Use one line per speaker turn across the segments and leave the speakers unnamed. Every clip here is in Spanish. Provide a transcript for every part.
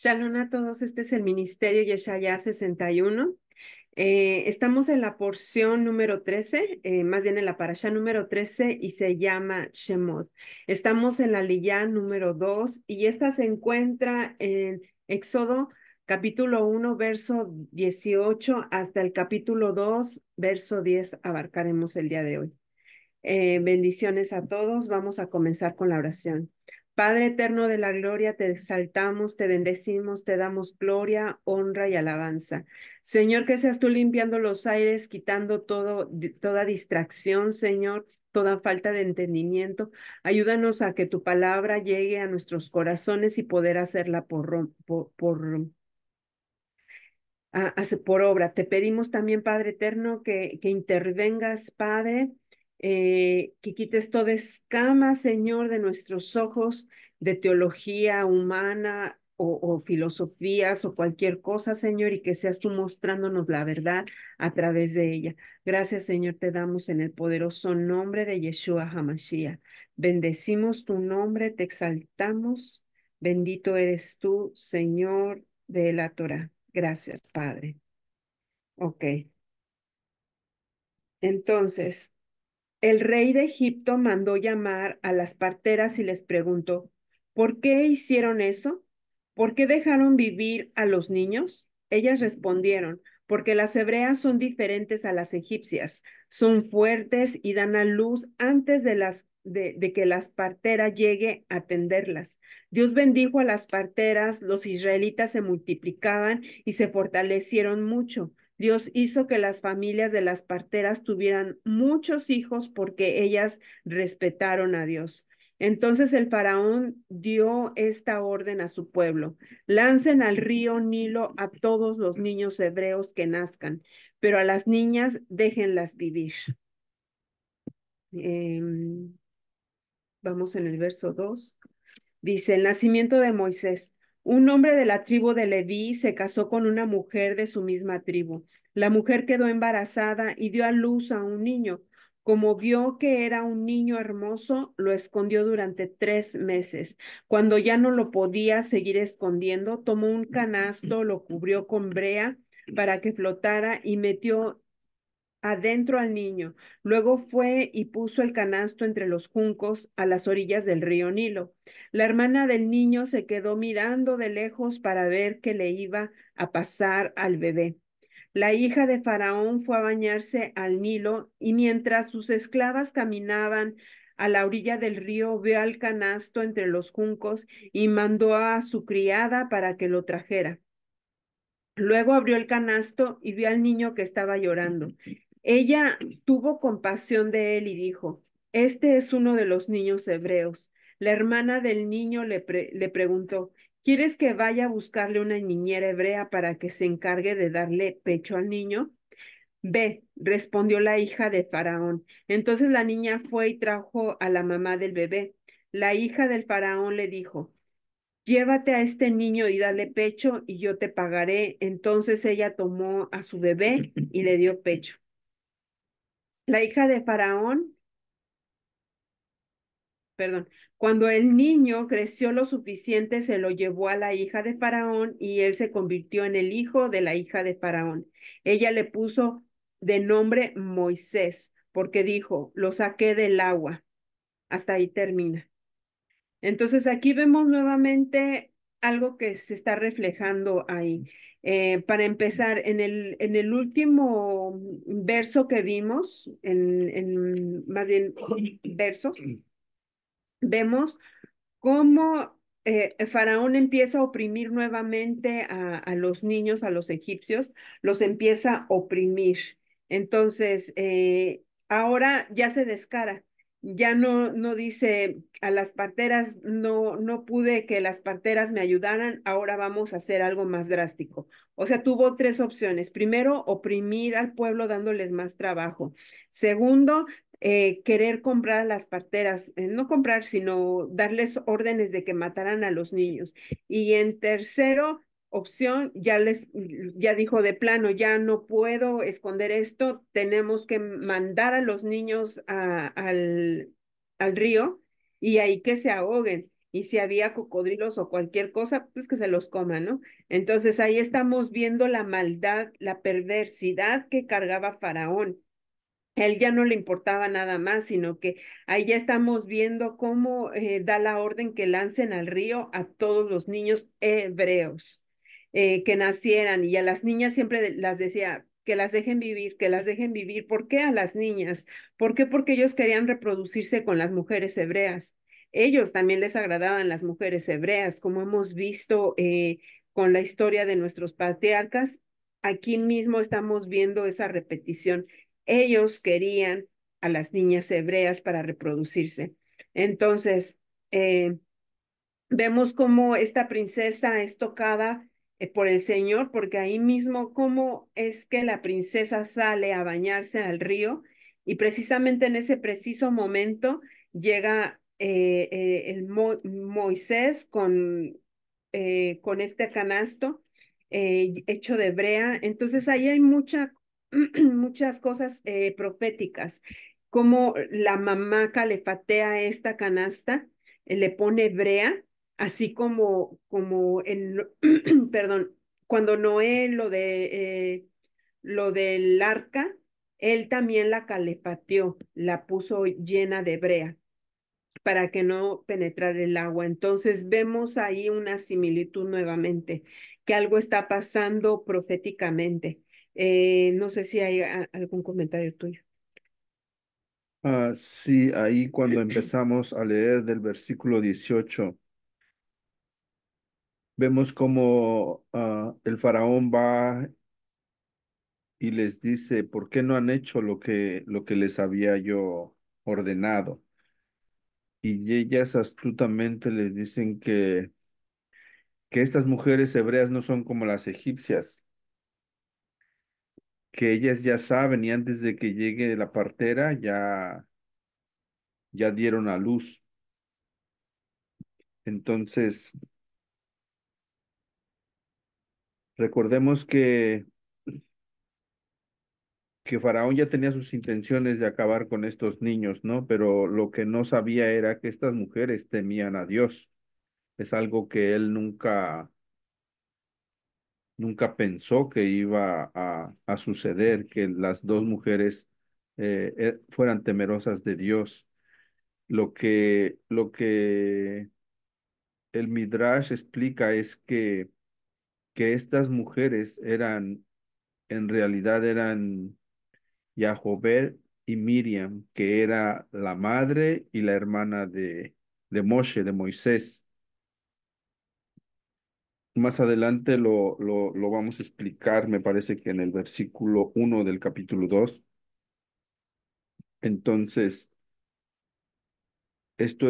Shalom a todos, este es el Ministerio Yeshaya 61. Estamos en la porción número 13, más bien en la parashá número 13 y se llama Shemot. Estamos en la liyá número 2 y esta se encuentra en Éxodo capítulo 1, verso 18 hasta el capítulo 2, verso 10 abarcaremos el día de hoy. Bendiciones a todos. Vamos a comenzar con la oración. Padre eterno de la gloria, te exaltamos, te bendecimos, te damos gloria, honra y alabanza. Señor, que seas tú limpiando los aires, quitando toda distracción, Señor, toda falta de entendimiento. Ayúdanos a que tu palabra llegue a nuestros corazones y poder hacerla por obra. Te pedimos también, Padre eterno, que intervengas, Padre, que quites toda escama, Señor, de nuestros ojos de teología humana o filosofías o cualquier cosa, Señor, y que seas tú mostrándonos la verdad a través de ella. Gracias, Señor, te damos en el poderoso nombre de Yeshua HaMashiach. Bendecimos tu nombre, te exaltamos. Bendito eres tú, Señor de la Torah. Gracias, Padre. Ok. Entonces, el rey de Egipto mandó llamar a las parteras y les preguntó, ¿por qué hicieron eso? ¿Por qué dejaron vivir a los niños? Ellas respondieron, porque las hebreas son diferentes a las egipcias, son fuertes y dan a luz antes de que las parteras llegue a atenderlas. Dios bendijo a las parteras, los israelitas se multiplicaban y se fortalecieron mucho. Dios hizo que las familias de las parteras tuvieran muchos hijos porque ellas respetaron a Dios. Entonces el faraón dio esta orden a su pueblo: lancen al río Nilo a todos los niños hebreos que nazcan, pero a las niñas déjenlas vivir. Vamos en el verso 2. Dice, el nacimiento de Moisés. Un hombre de la tribu de Leví se casó con una mujer de su misma tribu. La mujer quedó embarazada y dio a luz a un niño. Como vio que era un niño hermoso, lo escondió durante 3 meses. Cuando ya no lo podía seguir escondiendo, tomó un canasto, lo cubrió con brea para que flotara y metió adentro al niño. Luego fue y puso el canasto entre los juncos a las orillas del río Nilo. La hermana del niño se quedó mirando de lejos para ver qué le iba a pasar al bebé. La hija de Faraón fue a bañarse al Nilo y mientras sus esclavas caminaban a la orilla del río, vio al canasto entre los juncos y mandó a su criada para que lo trajera. Luego abrió el canasto y vio al niño que estaba llorando. Ella tuvo compasión de él y dijo, este es uno de los niños hebreos. La hermana del niño le preguntó, ¿quieres que vaya a buscarle una niñera hebrea para que se encargue de darle pecho al niño? Ve, respondió la hija de Faraón. Entonces la niña fue y trajo a la mamá del bebé. La hija del Faraón le dijo, llévate a este niño y dale pecho y yo te pagaré. Entonces ella tomó a su bebé y le dio pecho. La hija de Faraón, perdón, cuando el niño creció lo suficiente, se lo llevó a la hija de Faraón y él se convirtió en el hijo de la hija de Faraón. Ella le puso de nombre Moisés, porque dijo, lo saqué del agua. Hasta ahí termina. Entonces aquí vemos nuevamente algo que se está reflejando ahí. Para empezar, en el último verso que vimos, más bien verso, vemos cómo Faraón empieza a oprimir nuevamente a los niños, a los egipcios, los empieza a oprimir. Entonces, ahora ya se descara, ya no dice a las parteras, no pude que las parteras me ayudaran, ahora vamos a hacer algo más drástico. O sea, tuvo tres opciones. Primero, oprimir al pueblo dándoles más trabajo. Segundo, querer comprar a las parteras, no comprar, sino darles órdenes de que mataran a los niños. Y en tercero opción, ya dijo de plano, ya no puedo esconder esto, tenemos que mandar a los niños al río y ahí que se ahoguen. y si había cocodrilos o cualquier cosa, pues que se los coman, ¿no? Entonces ahí estamos viendo la maldad, la perversidad que cargaba Faraón. A él ya no le importaba nada más, sino que ahí ya estamos viendo cómo da la orden que lancen al río a todos los niños hebreos que nacieran. Y a las niñas siempre las decía que las dejen vivir, que las dejen vivir. ¿Por qué a las niñas? ¿Por qué? Porque ellos querían reproducirse con las mujeres hebreas. Ellos también les agradaban las mujeres hebreas, como hemos visto con la historia de nuestros patriarcas. Aquí mismo estamos viendo esa repetición. Ellos querían a las niñas hebreas para reproducirse. Entonces, eh, vemos cómo esta princesa es tocada por el Señor, porque ahí mismo cómo es que la princesa sale a bañarse al río y precisamente en ese preciso momento llega Moisés con este canasto hecho de brea. Entonces ahí hay muchas cosas proféticas, como la mamá calefatea esta canasta, le pone brea, así como perdón, cuando Noé lo del arca, él también la calefateó, la puso llena de brea para que no penetrara el agua. Entonces vemos ahí una similitud nuevamente, que algo está pasando proféticamente. No sé si hay algún comentario tuyo.
Sí, ahí cuando empezamos a leer del versículo 18, vemos cómo el faraón va y les dice, ¿por qué no han hecho lo que les había yo ordenado? Y ellas astutamente les dicen que estas mujeres hebreas no son como las egipcias, que ellas ya saben y antes de que llegue la partera ya dieron a luz. Entonces, recordemos que Faraón ya tenía sus intenciones de acabar con estos niños, ¿no? Pero lo que no sabía era que estas mujeres temían a Dios. Es algo que él nunca pensó que iba a suceder, que las dos mujeres fueran temerosas de Dios. Lo que el Midrash explica es que estas mujeres en realidad eran Jahobed y Miriam, que era la madre y la hermana de Moshe, de Moisés. Más adelante lo vamos a explicar, me parece que en el versículo 1 del capítulo 2. Entonces, esto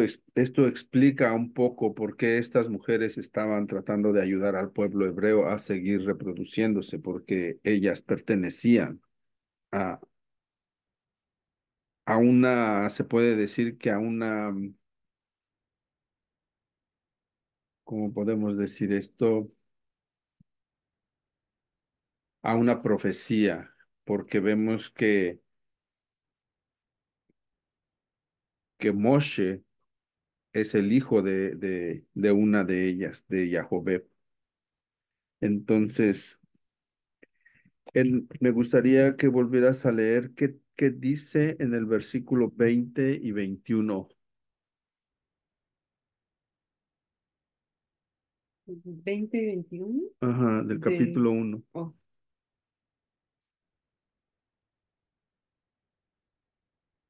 explica un poco por qué estas mujeres estaban tratando de ayudar al pueblo hebreo a seguir reproduciéndose, porque ellas pertenecían a, se puede decir que a una, ¿cómo podemos decir esto? A una profecía, porque vemos que Moshe es el hijo de una de ellas, de Jahobeb. Entonces, me gustaría que volvieras a leer qué dice en el versículo 20 y 21,
2021
ajá, del
del...
capítulo 1.
oh,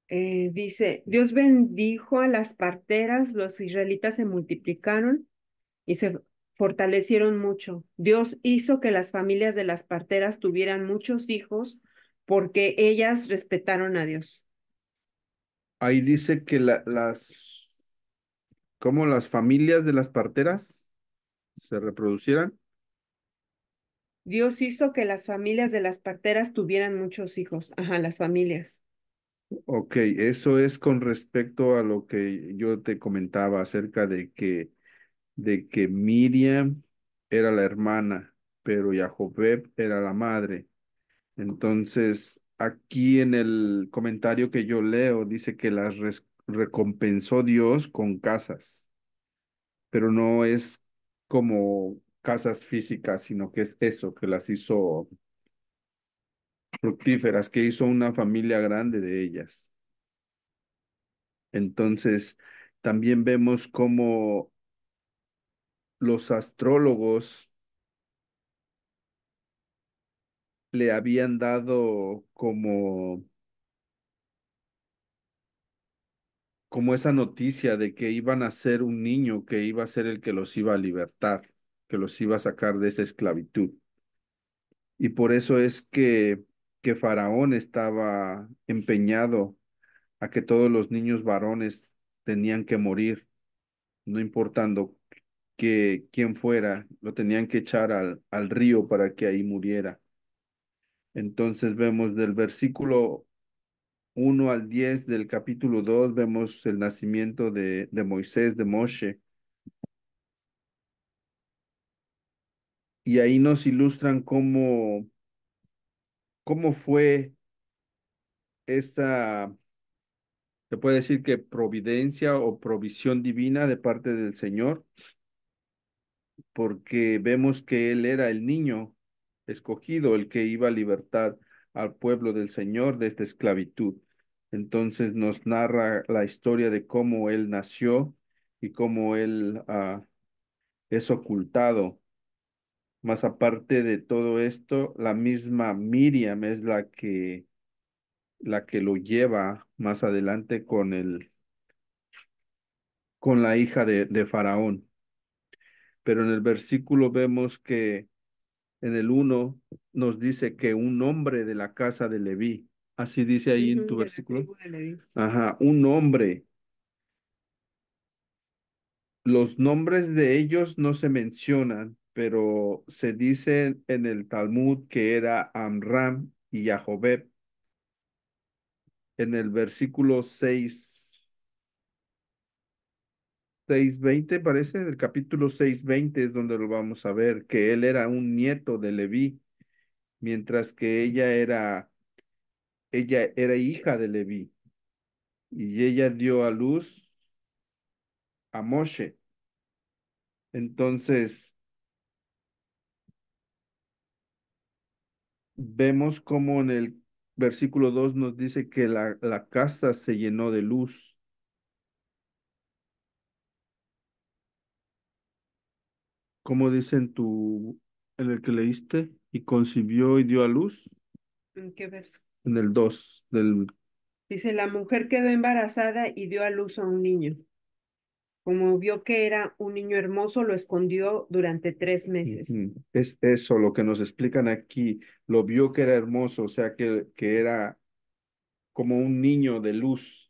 dice, Dios bendijo a las parteras, los israelitas se multiplicaron y se fortalecieron mucho. Dios hizo que las familias de las parteras tuvieran muchos hijos porque ellas respetaron a Dios.
Ahí dice que como las familias de las parteras se reproducieran.
Dios hizo que las familias de las parteras tuvieran muchos hijos. Ajá, las familias.
Ok, eso es con respecto a lo que yo te comentaba acerca de que Miriam era la hermana, pero Jahobeb era la madre. Entonces, aquí en el comentario que yo leo, dice que las recompensó Dios con casas. pero no es como casas físicas, sino que es eso, que las hizo fructíferas, que hizo una familia grande de ellas. Entonces, también vemos cómo los astrólogos le habían dado como esa noticia de que iban a ser un niño que iba a ser el que los iba a libertar, que los iba a sacar de esa esclavitud. Y por eso es que Faraón estaba empeñado a que todos los niños varones tenían que morir, no importando quién fuera, lo tenían que echar al río para que ahí muriera. Entonces vemos del versículo 1 al 10 del capítulo 2 vemos el nacimiento de Moisés, de Moshe, y ahí nos ilustran cómo fue esa, se puede decir que providencia o provisión divina de parte del Señor, porque vemos que Él era el niño escogido, el que iba a libertar al pueblo del Señor de esta esclavitud. Entonces nos narra la historia de cómo Él nació y cómo Él es ocultado. Más aparte de todo esto, la misma Miriam es la que lo lleva más adelante con la hija de Faraón. Pero en el versículo vemos que en el 1 nos dice que un hombre de la casa de Leví, así dice ahí en tu
Ujú, de la
versículo.
tribu de Leví.
Ajá, un hombre. Los nombres de ellos no se mencionan, pero se dice en el Talmud que era Amram y Jahobeb. En el versículo 6:20 parece, del capítulo 6:20 es donde lo vamos a ver, que él era un nieto de Leví, mientras que ella era hija de Leví, y ella dio a luz a Moshe. Entonces, vemos como en el versículo 2 nos dice que la casa se llenó de luz. Como dice en el que leíste, y concibió y dio a luz,
¿En qué verso?
en el 2 del...
Dice, la mujer quedó embarazada y dio a luz a un niño. Como vio que era un niño hermoso, lo escondió durante 3 meses.
Ujú. Es eso lo que nos explican aquí. Lo vio que era hermoso, o sea, que era como un niño de luz.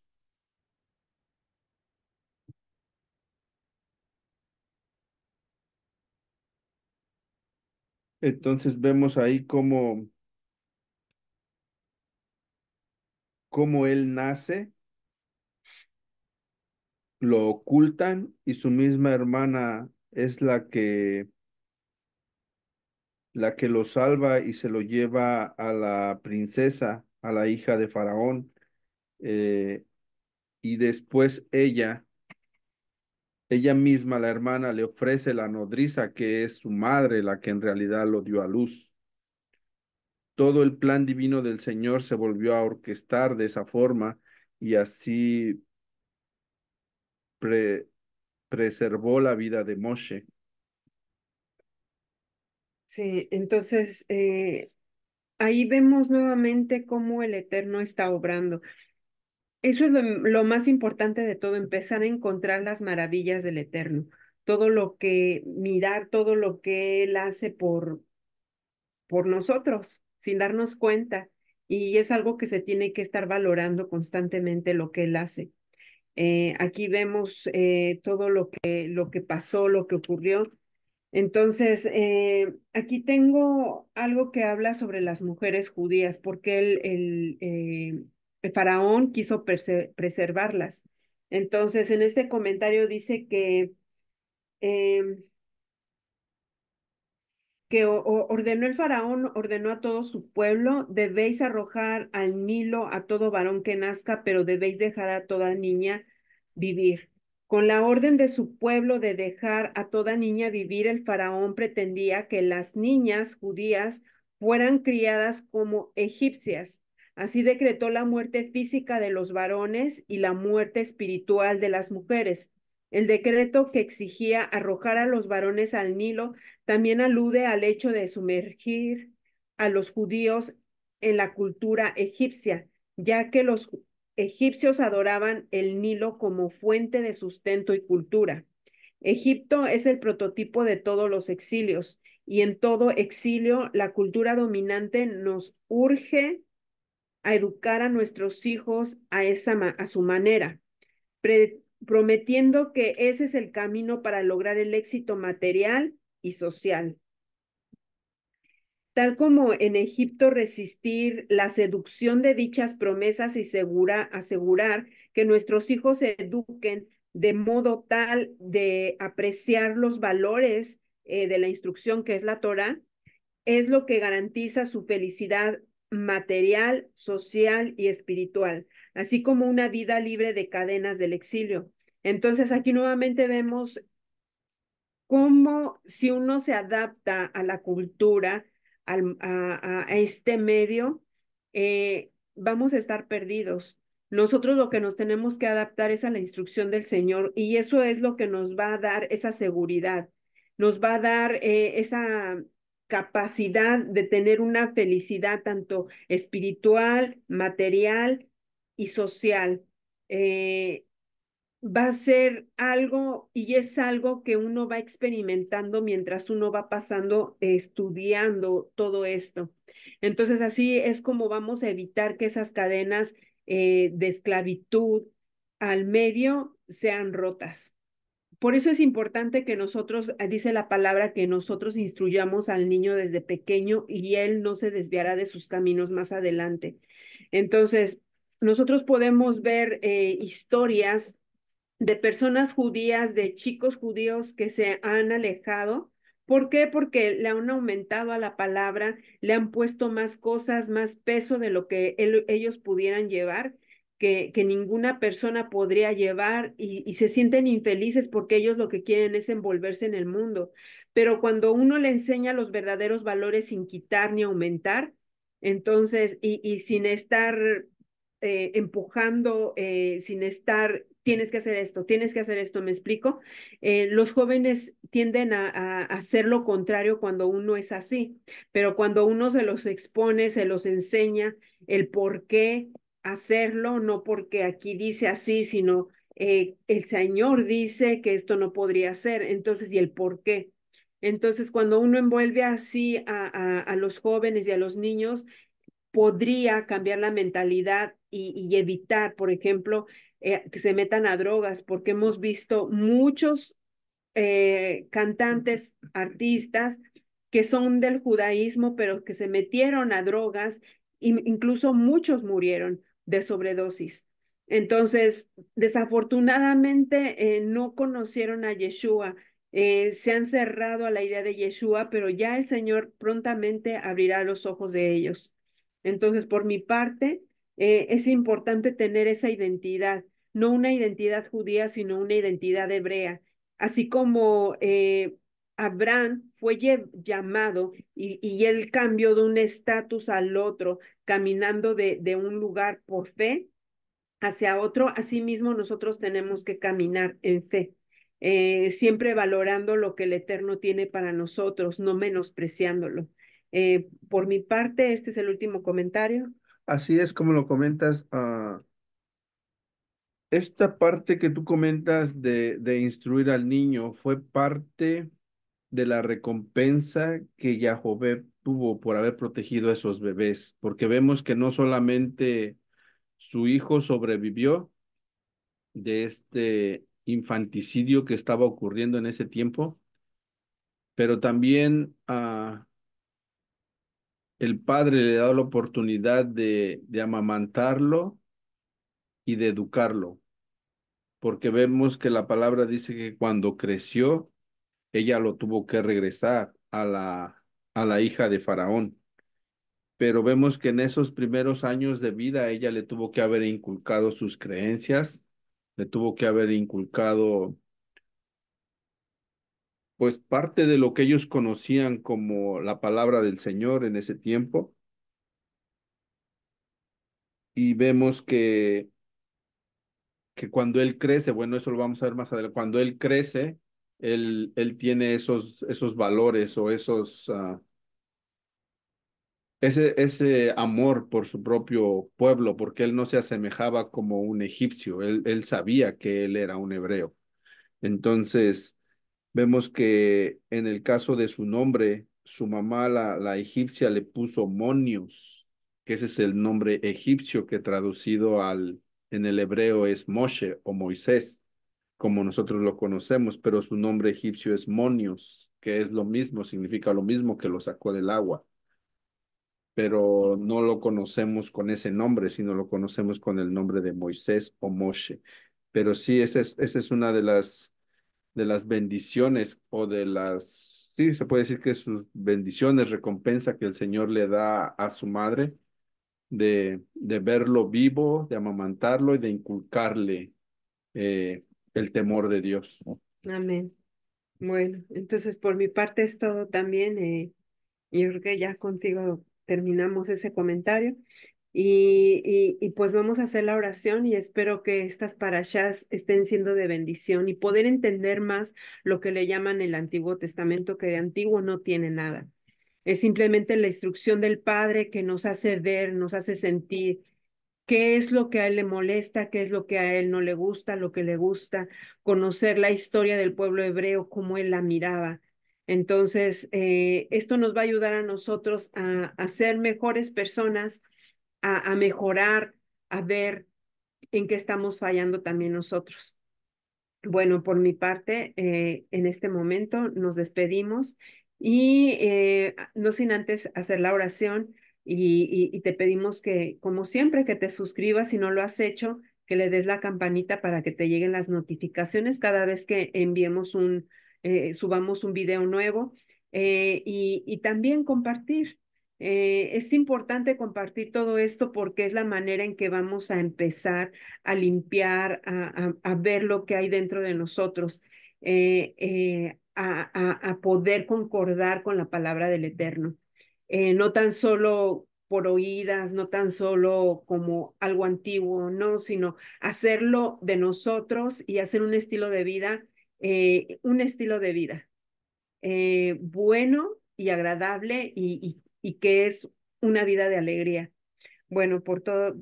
Entonces vemos ahí cómo él nace, lo ocultan y su misma hermana es la que lo salva y se lo lleva a la princesa, a la hija de Faraón. eh, y después ella misma, la hermana, le ofrece la nodriza, que es su madre, la que en realidad lo dio a luz. Todo el plan divino del Señor se volvió a orquestar de esa forma y así pre- preservó la vida de Moshe.
Sí, entonces ahí vemos nuevamente cómo el Eterno está obrando. Eso es lo más importante de todo, empezar a encontrar las maravillas del Eterno. Todo lo que mirar, todo lo que Él hace por nosotros, sin darnos cuenta. Y es algo que se tiene que estar valorando constantemente lo que Él hace. Aquí vemos todo lo que pasó, lo que ocurrió. Entonces, aquí tengo algo que habla sobre las mujeres judías, porque el faraón quiso preservarlas. Entonces, en este comentario dice em, que ordenó el faraón, ordenó a todo su pueblo, debéis arrojar al Nilo a todo varón que nazca, pero debéis dejar a toda niña vivir. Con la orden de su pueblo de dejar a toda niña vivir, el faraón pretendía que las niñas judías fueran criadas como egipcias. Así decretó la muerte física de los varones y la muerte espiritual de las mujeres. El decreto que exigía arrojar a los varones al Nilo también alude al hecho de sumergir a los judíos en la cultura egipcia, ya que los egipcios adoraban el Nilo como fuente de sustento y cultura. Egipto es el prototipo de todos los exilios y en todo exilio la cultura dominante nos urge a educar a nuestros hijos a su manera, prometiendo que ese es el camino para lograr el éxito material y social. Tal como en Egipto resistir la seducción de dichas promesas y asegurar que nuestros hijos se eduquen de modo tal de apreciar los valores de la instrucción que es la Torah, es lo que garantiza su felicidad material, social y espiritual, así como una vida libre de cadenas del exilio. Entonces aquí nuevamente vemos cómo si uno se adapta a la cultura, a este medio, vamos a estar perdidos. Nosotros lo que nos tenemos que adaptar es a la instrucción del Señor y eso es lo que nos va a dar esa seguridad, nos va a dar esa capacidad de tener una felicidad tanto espiritual, material y social. Eh, Va a ser algo y es algo que uno va experimentando mientras uno va pasando, estudiando todo esto. Entonces, así es como vamos a evitar que esas cadenas de esclavitud al medio sean rotas. Por eso es importante que nosotros, dice la palabra, que nosotros instruyamos al niño desde pequeño y él no se desviará de sus caminos más adelante. Entonces, nosotros podemos ver historias de personas judías, de chicos judíos que se han alejado. ¿Por qué? Porque le han aumentado a la palabra, le han puesto más cosas, más peso de lo que ellos pudieran llevar, que ninguna persona podría llevar y se sienten infelices porque ellos lo que quieren es envolverse en el mundo. Pero cuando uno le enseña los verdaderos valores sin quitar ni aumentar, entonces, y sin estar empujando, sin estar, tienes que hacer esto, ¿me explico? Los jóvenes tienden a hacer lo contrario cuando uno es así, pero cuando uno se los expone, se los enseña el por qué hacerlo, no porque aquí dice así, sino el Señor dice que esto no podría ser, entonces, ¿y el por qué? Entonces, cuando uno envuelve así a los jóvenes y a los niños, podría cambiar la mentalidad y evitar, por ejemplo, que se metan a drogas, porque hemos visto muchos cantantes, artistas que son del judaísmo, pero que se metieron a drogas, incluso muchos murieron de sobredosis. Entonces, desafortunadamente, no conocieron a Yeshua, se han cerrado a la idea de Yeshua, pero ya el Señor prontamente abrirá los ojos de ellos. Entonces, por mi parte, es importante tener esa identidad, no una identidad judía, sino una identidad hebrea. Así como Abraham fue llamado y él cambió de un estatus al otro, caminando de un lugar por fe hacia otro, asimismo nosotros tenemos que caminar en fe, siempre valorando lo que el Eterno tiene para nosotros, no menospreciándolo. Por mi parte, este es el último comentario.
Así es como lo comentas. Esta parte que tú comentas de instruir al niño fue parte de la recompensa que Yahvé tuvo por haber protegido a esos bebés, porque vemos que no solamente su hijo sobrevivió de este infanticidio que estaba ocurriendo en ese tiempo, pero también el padre le da la oportunidad de amamantarlo y de educarlo, porque vemos que la palabra dice que cuando creció, ella lo tuvo que regresar a la hija de Faraón. Pero vemos que en esos primeros años de vida ella le tuvo que haber inculcado sus creencias, le tuvo que haber inculcado pues parte de lo que ellos conocían como la palabra del Señor en ese tiempo. Y vemos que cuando él crece, bueno, eso lo vamos a ver más adelante, cuando él crece, él tiene esos valores o ese amor por su propio pueblo, porque él no se asemejaba como un egipcio, él sabía que él era un hebreo. Entonces, vemos que en el caso de su nombre, su mamá, la egipcia, le puso Monios, que ese es el nombre egipcio que traducido en el hebreo es Moshe o Moisés, como nosotros lo conocemos, pero su nombre egipcio es Monios, que es lo mismo, significa lo mismo que lo sacó del agua, pero no lo conocemos con ese nombre, sino lo conocemos con el nombre de Moisés o Moshe. Pero sí, esa es una de las bendiciones o sí, se puede decir que sus bendiciones, recompensa que el Señor le da a su madre, de verlo vivo, de amamantarlo y de inculcarle el temor de Dios.
Amén. Bueno, entonces por mi parte es todo también. Yo creo que ya contigo terminamos ese comentario y pues vamos a hacer la oración y espero que estas parashas estén siendo de bendición y poder entender más lo que le llaman el Antiguo Testamento, que de antiguo no tiene nada. Es simplemente la instrucción del Padre que nos hace ver, nos hace sentir qué es lo que a él le molesta, qué es lo que a él no le gusta, lo que le gusta, conocer la historia del pueblo hebreo, cómo él la miraba. Entonces, esto nos va a ayudar a nosotros a ser mejores personas, a mejorar, a ver en qué estamos fallando también nosotros. Bueno, por mi parte, en este momento nos despedimos y no sin antes hacer la oración y te pedimos que, como siempre, que te suscribas si no lo has hecho, que le des la campanita para que te lleguen las notificaciones cada vez que subamos un video nuevo y también compartir. Es importante compartir todo esto porque es la manera en que vamos a empezar a limpiar, a ver lo que hay dentro de nosotros, a poder concordar con la palabra del Eterno. No tan solo por oídas, no tan solo como algo antiguo, no, sino hacerlo de nosotros y hacer un estilo de vida bueno y agradable y que es una vida de alegría. Bueno, por todo,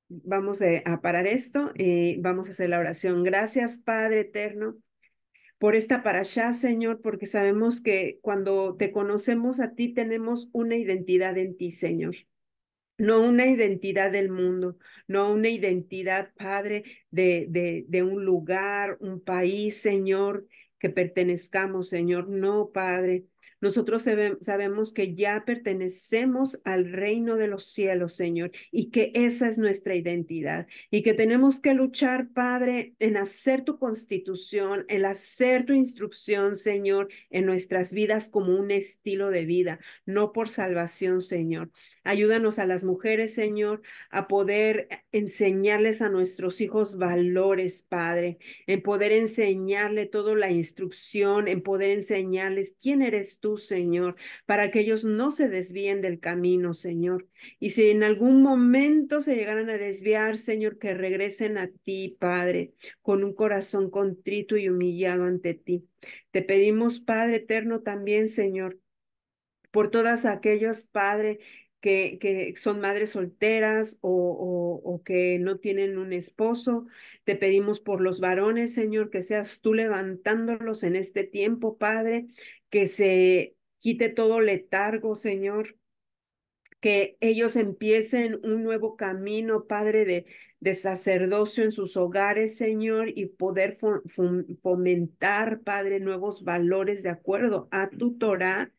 vamos a parar esto y vamos a hacer la oración. Gracias, Padre eterno, por esta parashá, Señor, porque sabemos que cuando te conocemos a ti tenemos una identidad en ti, Señor. No una identidad del mundo, no una identidad, Padre, de un lugar, un país, Señor, que pertenezcamos, Señor. No, Padre. Nosotros sabemos que ya pertenecemos al reino de los cielos, Señor, y que esa es nuestra identidad, y que tenemos que luchar, Padre, en hacer tu constitución, en hacer tu instrucción, Señor, en nuestras vidas como un estilo de vida, no por salvación, Señor. Ayúdanos a las mujeres, Señor, a poder enseñarles a nuestros hijos valores, Padre, en poder enseñarle toda la instrucción, en poder enseñarles quién eres tú, Señor, para que ellos no se desvíen del camino, Señor. Y si en algún momento se llegaran a desviar, Señor, que regresen a ti, Padre, con un corazón contrito y humillado ante ti. Te pedimos, Padre eterno, también, Señor, por todas aquellos, Padre, que son madres solteras o que no tienen un esposo. Te pedimos por los varones, Señor, que seas tú levantándolos en este tiempo, Padre, que se quite todo letargo, Señor, que ellos empiecen un nuevo camino, Padre, de sacerdocio en sus hogares, Señor, y poder fomentar, Padre, nuevos valores de acuerdo a tu Torah.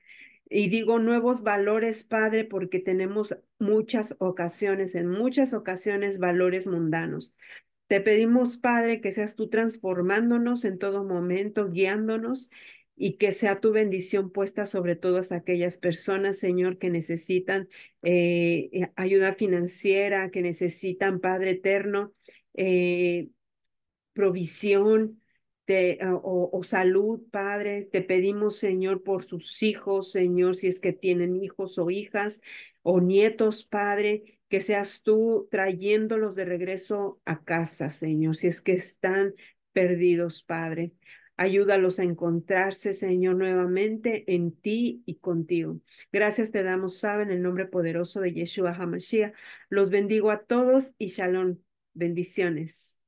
Y digo nuevos valores, Padre, porque tenemos en muchas ocasiones, valores mundanos. Te pedimos, Padre, que seas tú transformándonos en todo momento, guiándonos y que sea tu bendición puesta sobre todas aquellas personas, Señor, que necesitan ayuda financiera, que necesitan, Padre eterno, eh, provisión o salud, Padre. Te pedimos, Señor, por sus hijos, Señor, si es que tienen hijos o hijas o nietos, Padre, que seas tú trayéndolos de regreso a casa, Señor, si es que están perdidos, Padre. Ayúdalos a encontrarse, Señor, nuevamente en ti y contigo. Gracias te damos, saben, en el nombre poderoso de Yeshua HaMashiach. Los bendigo a todos y shalom. Bendiciones.